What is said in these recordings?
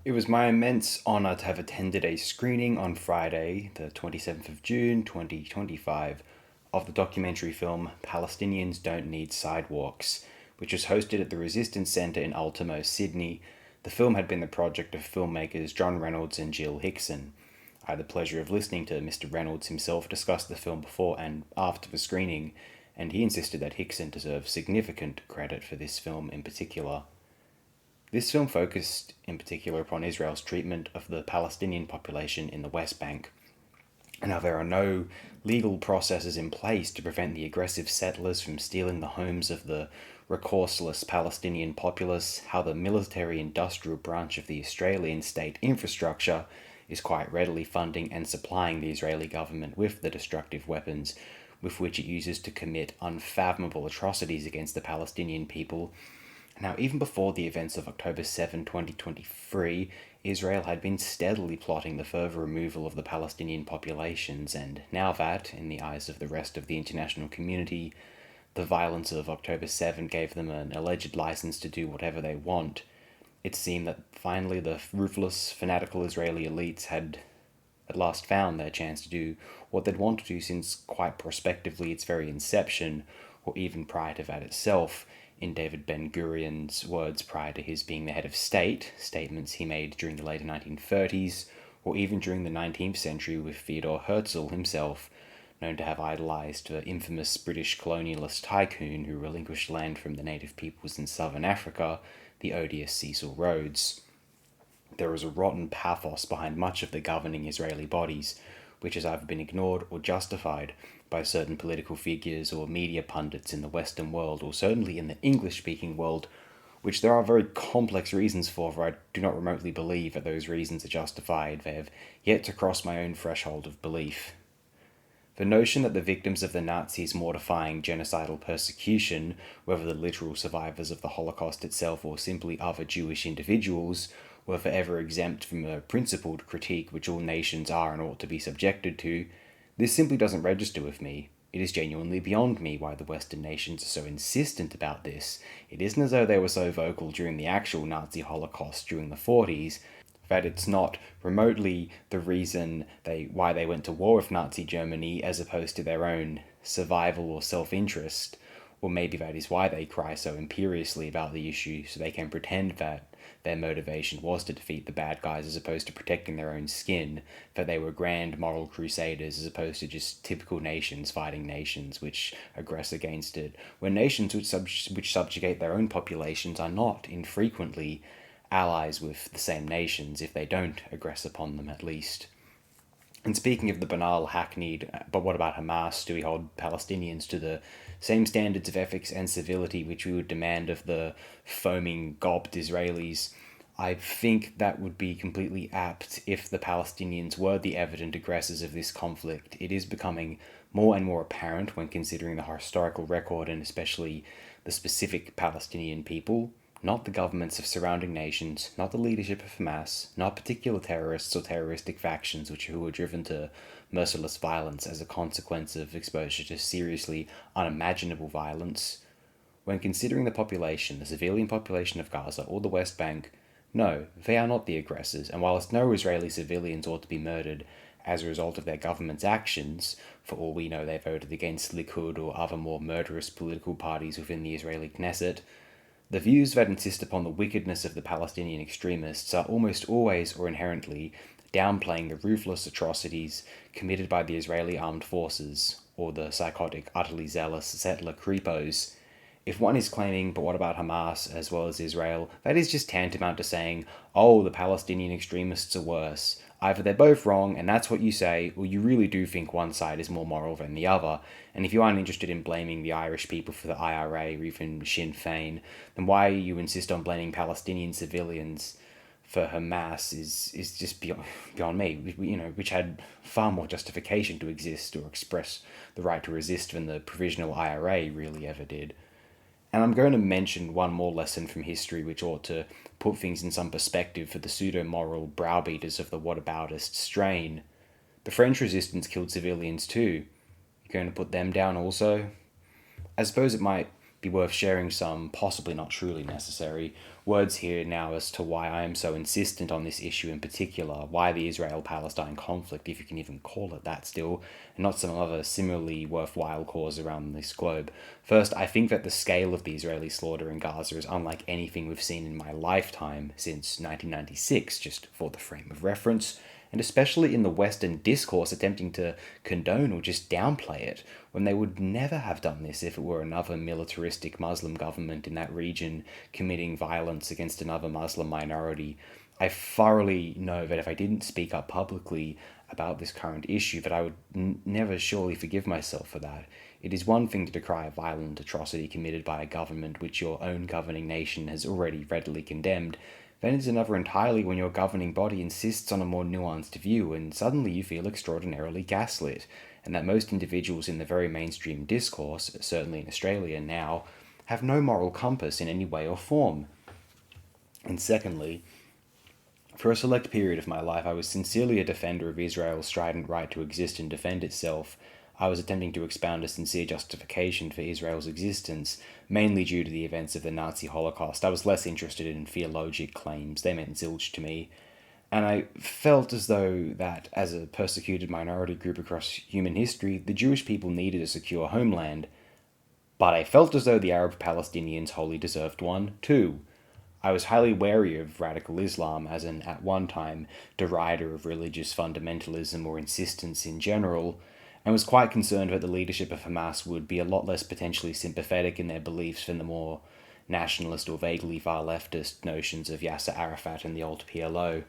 It was my immense honour to have attended a screening on Friday, the 27th of June 2025, of the documentary film Palestinians Don't Need Sidewalks, which was hosted at the Resistance Centre in Ultimo, Sydney. The film had been the project of filmmakers John Reynolds and Jill Hickson. I had the pleasure of listening to Mr. Reynolds himself discuss the film before and after the screening, and he insisted that Hickson deserves significant credit for this film in particular. This film focused in particular upon Israel's treatment of the Palestinian population in the West Bank, and how there are no legal processes in place to prevent the aggressive settlers from stealing the homes of the recurseless Palestinian populace, how the military industrial branch of the Australian state infrastructure is quite readily funding and supplying the Israeli government with the destructive weapons with which it uses to commit unfathomable atrocities against the Palestinian people. Now, even before the events of October 7, 2023, Israel had been steadily plotting the further removal of the Palestinian populations, and now that, in the eyes of the rest of the international community, the violence of October 7 gave them an alleged license to do whatever they want, it seemed that finally the ruthless, fanatical Israeli elites had at last found their chance to do what they'd wanted to since quite prospectively its very inception, or even prior to that itself, in David Ben-Gurion's words prior to his being the head of state, statements he made during the later 1930s, or even during the 19th century with Theodore Herzl himself, known to have idolized the infamous British colonialist tycoon who relinquished land from the native peoples in southern Africa, the odious Cecil Rhodes. There was a rotten pathos behind much of the governing Israeli bodies, which has either been ignored or justified by certain political figures or media pundits in the Western world, or certainly in the English speaking world, which there are very complex reasons for I do not remotely believe that those reasons are justified. They have yet to cross my own threshold of belief. The notion that the victims of the Nazis' mortifying genocidal persecution, whether the literal survivors of the Holocaust itself or simply other Jewish individuals, were forever exempt from a principled critique which all nations are and ought to be subjected to, this simply doesn't register with me. It is genuinely beyond me why the Western nations are so insistent about this. It isn't as though they were so vocal during the actual Nazi Holocaust during the 40s that it's not remotely the reason why they went to war with Nazi Germany as opposed to their own survival or self-interest. Or maybe that is why they cry so imperiously about the issue, so they can pretend that their motivation was to defeat the bad guys as opposed to protecting their own skin, that they were grand moral crusaders as opposed to just typical nations fighting nations which aggress against it, when nations which subjugate their own populations are not infrequently allies with the same nations, if they don't aggress upon them at least. And speaking of the banal, hackneyed, but what about Hamas? Do we hold Palestinians to the same standards of ethics and civility which we would demand of the foaming, gulped Israelis? I think that would be completely apt if the Palestinians were the evident aggressors of this conflict. It is becoming more and more apparent when considering the historical record and especially the specific Palestinian people, not the governments of surrounding nations, not the leadership of Hamas, not particular terrorists or terroristic factions who are driven to merciless violence as a consequence of exposure to seriously unimaginable violence. When considering the population, the civilian population of Gaza or the West Bank, no, they are not the aggressors, and whilst no Israeli civilians ought to be murdered as a result of their government's actions, for all we know they voted against Likud or other more murderous political parties within the Israeli Knesset, the views that insist upon the wickedness of the Palestinian extremists are almost always or inherently downplaying the ruthless atrocities committed by the Israeli armed forces, or the psychotic, utterly zealous settler creepos. If one is claiming, but what about Hamas as well as Israel, that is just tantamount to saying, oh, the Palestinian extremists are worse. Either they're both wrong, and that's what you say, or you really do think one side is more moral than the other. And if you aren't interested in blaming the Irish people for the IRA or even Sinn Féin, then why you insist on blaming Palestinian civilians for Hamas is just beyond me. Which had far more justification to exist or express the right to resist than the provisional IRA really ever did. And I'm going to mention one more lesson from history which ought to put things in some perspective for the pseudo-moral browbeaters of the whataboutist strain. The French resistance killed civilians too. You're going to put them down also? I suppose it might be worth sharing some, possibly not truly necessary, words here now as to why I am so insistent on this issue in particular, why the Israel-Palestine conflict, if you can even call it that still, and not some other similarly worthwhile cause around this globe. First, I think that the scale of the Israeli slaughter in Gaza is unlike anything we've seen in my lifetime since 1996, just for the frame of reference, and especially in the Western discourse attempting to condone or just downplay it, when they would never have done this if it were another militaristic Muslim government in that region committing violence against another Muslim minority. I thoroughly know that if I didn't speak up publicly about this current issue, that I would never surely forgive myself for that. It is one thing to decry a violent atrocity committed by a government which your own governing nation has already readily condemned. Then it's another entirely when your governing body insists on a more nuanced view, and suddenly you feel extraordinarily gaslit, and that most individuals in the very mainstream discourse, certainly in Australia now, have no moral compass in any way or form. And secondly, for a select period of my life, I was sincerely a defender of Israel's strident right to exist and defend itself. I was attempting to expound a sincere justification for Israel's existence, mainly due to the events of the Nazi Holocaust. I was less interested in theologic claims, they meant zilch to me. And I felt as though that, as a persecuted minority group across human history, the Jewish people needed a secure homeland. But I felt as though the Arab Palestinians wholly deserved one, too. I was highly wary of radical Islam as an, at one time, derider of religious fundamentalism or insistence in general, and was quite concerned that the leadership of Hamas would be a lot less potentially sympathetic in their beliefs than the more nationalist or vaguely far leftist notions of Yasser Arafat and the old PLO.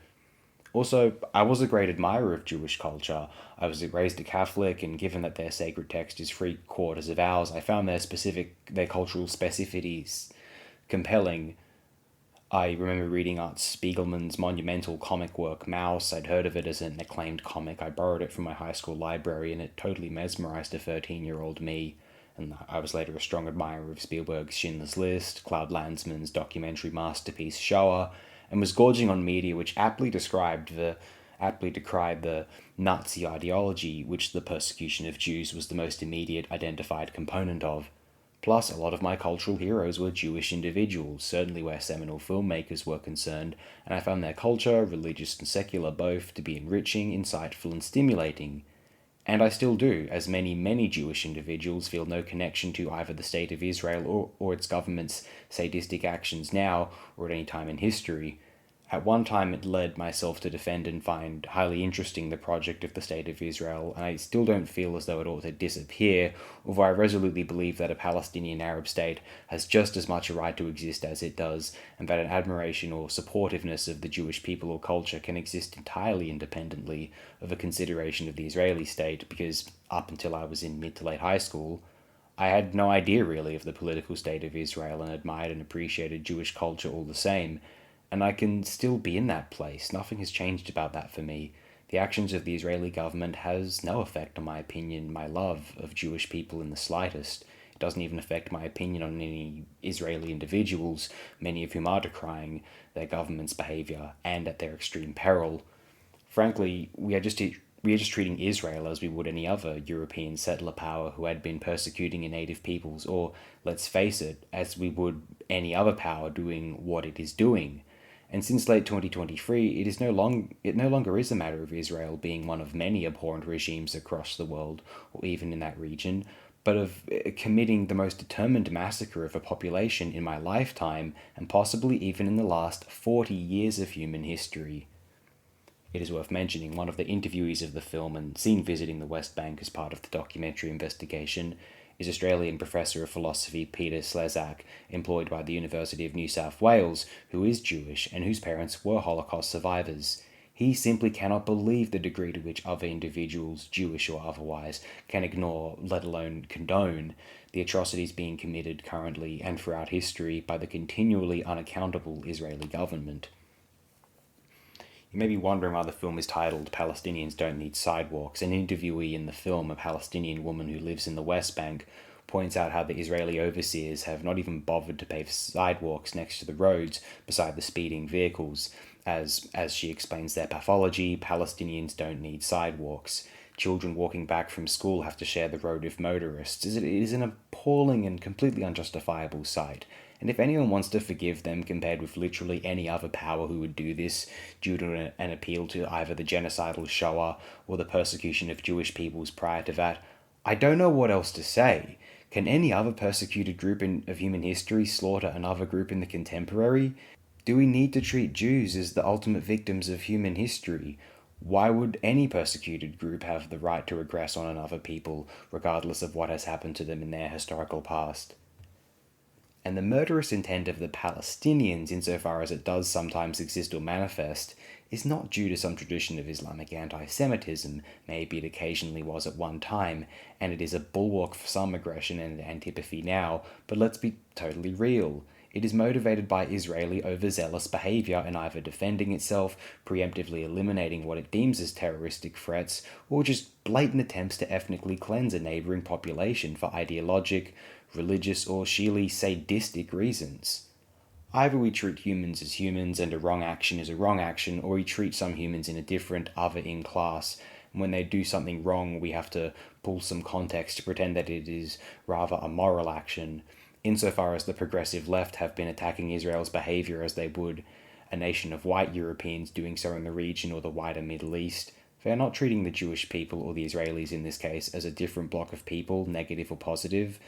Also, I was a great admirer of Jewish culture. I was raised a Catholic, and given that their sacred text is 3/4 of ours, I found their cultural specificities compelling. I remember reading Art Spiegelman's monumental comic work, Mouse. I'd heard of it as an acclaimed comic. I borrowed it from my high school library, and it totally mesmerized a 13-year-old me. And I was later a strong admirer of Spielberg's Schindler's List, Cloud Landsman's documentary masterpiece, Shoah, and was gorging on media which aptly decried the Nazi ideology, which the persecution of Jews was the most immediate identified component of. Plus, a lot of my cultural heroes were Jewish individuals, certainly where seminal filmmakers were concerned, and I found their culture, religious and secular both, to be enriching, insightful, and stimulating. And I still do, as many Jewish individuals feel no connection to either the state of Israel or its government's sadistic actions now or at any time in history. At one time, it led myself to defend and find highly interesting the project of the State of Israel, and I still don't feel as though it ought to disappear, although I resolutely believe that a Palestinian Arab state has just as much a right to exist as it does, and that an admiration or supportiveness of the Jewish people or culture can exist entirely independently of a consideration of the Israeli state, because up until I was in mid to late high school, I had no idea really of the political state of Israel and admired and appreciated Jewish culture all the same. And I can still be in that place. Nothing has changed about that for me. The actions of the Israeli government has no effect on my opinion, my love of Jewish people in the slightest. It doesn't even affect my opinion on any Israeli individuals, many of whom are decrying their government's behavior and at their extreme peril. Frankly, we are just treating Israel as we would any other European settler power who had been persecuting your native peoples, or, let's face it, as we would any other power doing what it is doing. And since late 2023, it no longer is a matter of Israel being one of many abhorrent regimes across the world, or even in that region, but of committing the most determined massacre of a population in my lifetime, and possibly even in the last 40 years of human history. It is worth mentioning one of the interviewees of the film and seen visiting the West Bank as part of the documentary investigation is Australian Professor of Philosophy Peter Slezak, employed by the University of New South Wales, who is Jewish and whose parents were Holocaust survivors. He simply cannot believe the degree to which other individuals, Jewish or otherwise, can ignore, let alone condone, the atrocities being committed currently and throughout history by the continually unaccountable Israeli government. You may be wondering why the film is titled Palestinians Don't Need Sidewalks. An interviewee in the film, a Palestinian woman who lives in the West Bank, points out how the Israeli overseers have not even bothered to pave sidewalks next to the roads beside the speeding vehicles. As she explains their pathology, Palestinians don't need sidewalks. children walking back from school have to share the road with motorists. It is an appalling and completely unjustifiable sight. And if anyone wants to forgive them compared with literally any other power who would do this due to an appeal to either the genocidal Shoah or the persecution of Jewish peoples prior to that, I don't know what else to say. Can any other persecuted group of human history slaughter another group in the contemporary? Do we need to treat Jews as the ultimate victims of human history? Why would any persecuted group have the right to regress on another people, regardless of what has happened to them in their historical past? And the murderous intent of the Palestinians, insofar as it does sometimes exist or manifest, is not due to some tradition of Islamic anti-Semitism, maybe it occasionally was at one time, and it is a bulwark for some aggression and antipathy now, but let's be totally real. It is motivated by Israeli overzealous behavior in either defending itself, preemptively eliminating what it deems as terroristic threats, or just blatant attempts to ethnically cleanse a neighboring population for ideologic, religious, or sheerly sadistic reasons. Either we treat humans as humans and a wrong action is a wrong action, or we treat some humans in a different, other in class. And when they do something wrong, we have to pull some context to pretend that it is rather a moral action, insofar as the progressive left have been attacking Israel's behavior as they would a nation of white Europeans doing so in the region or the wider Middle East. They are not treating the Jewish people, or the Israelis in this case, as a different block of people, negative or positive.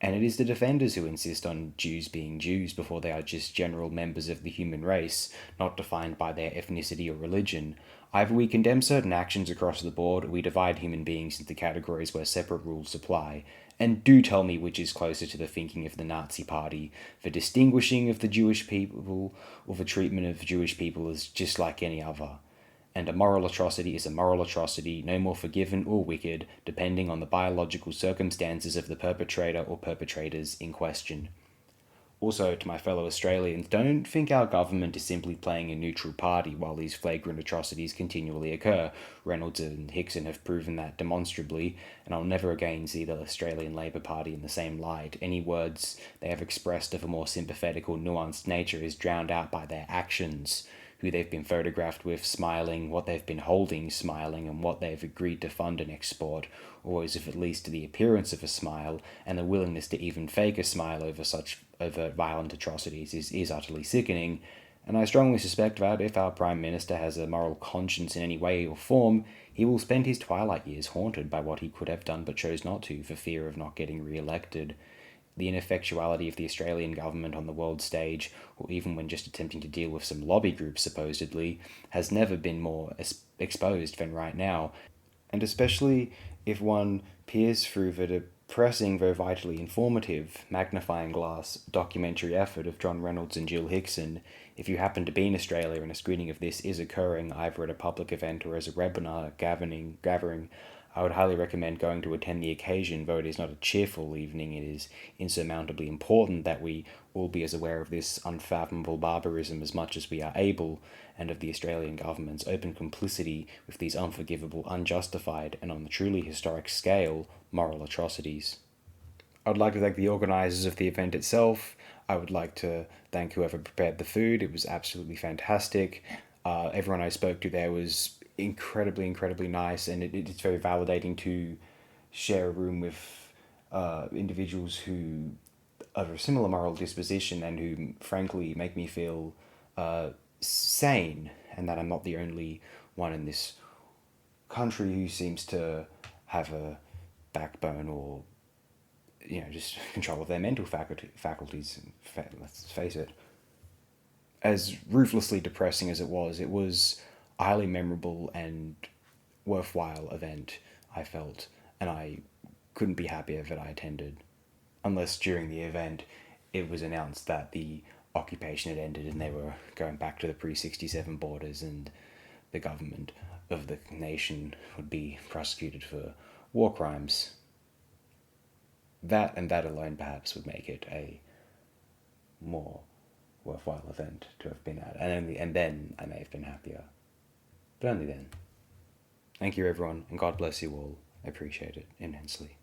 And it is the defenders who insist on Jews being Jews before they are just general members of the human race, not defined by their ethnicity or religion. Either we condemn certain actions across the board, or we divide human beings into categories where separate rules apply. And do tell me which is closer to the thinking of the Nazi Party, the distinguishing of the Jewish people, or the treatment of Jewish people as just like any other. And a moral atrocity is a moral atrocity, no more forgiven or wicked, depending on the biological circumstances of the perpetrator or perpetrators in question. Also, to my fellow Australians, don't think our government is simply playing a neutral party while these flagrant atrocities continually occur. Reynolds and Hickson have proven that demonstrably, and I'll never again see the Australian Labor Party in the same light. Any words they have expressed of a more sympathetic or nuanced nature is drowned out by their actions. Who they've been photographed with smiling, what they've been holding smiling, and what they've agreed to fund and export, always with at least the appearance of a smile, and the willingness to even fake a smile over such overt violent atrocities is utterly sickening. And I strongly suspect that if our Prime Minister has a moral conscience in any way or form, he will spend his twilight years haunted by what he could have done but chose not to for fear of not getting re-elected. The ineffectuality of the Australian government on the world stage, or even when just attempting to deal with some lobby groups supposedly, has never been more exposed than right now, and especially if one peers through the depressing though vitally informative magnifying glass documentary effort of John Reynolds and Jill Hickson. If you happen to be in Australia and a screening of this is occurring either at a public event or as a webinar gathering, I would highly recommend going to attend the occasion, though it is not a cheerful evening. It is insurmountably important that we all be as aware of this unfathomable barbarism as much as we are able, and of the Australian government's open complicity with these unforgivable, unjustified, and on the truly historic scale, moral atrocities. I would like to thank the organisers of the event itself. I would like to thank whoever prepared the food. It was absolutely fantastic. Everyone I spoke to there was incredibly nice, and it's very validating to share a room with individuals who are of a similar moral disposition and who frankly make me feel sane, and that I'm not the only one in this country who seems to have a backbone or just control of their mental faculties. Let's face it, as ruthlessly depressing as it was a highly memorable and worthwhile event, I felt, and I couldn't be happier that I attended. Unless during the event it was announced that the occupation had ended and they were going back to the pre-67 borders and the government of the nation would be prosecuted for war crimes. That and that alone perhaps would make it a more worthwhile event to have been at. And then I may have been happier. But only then. Thank you, everyone, and God bless you all. I appreciate it immensely.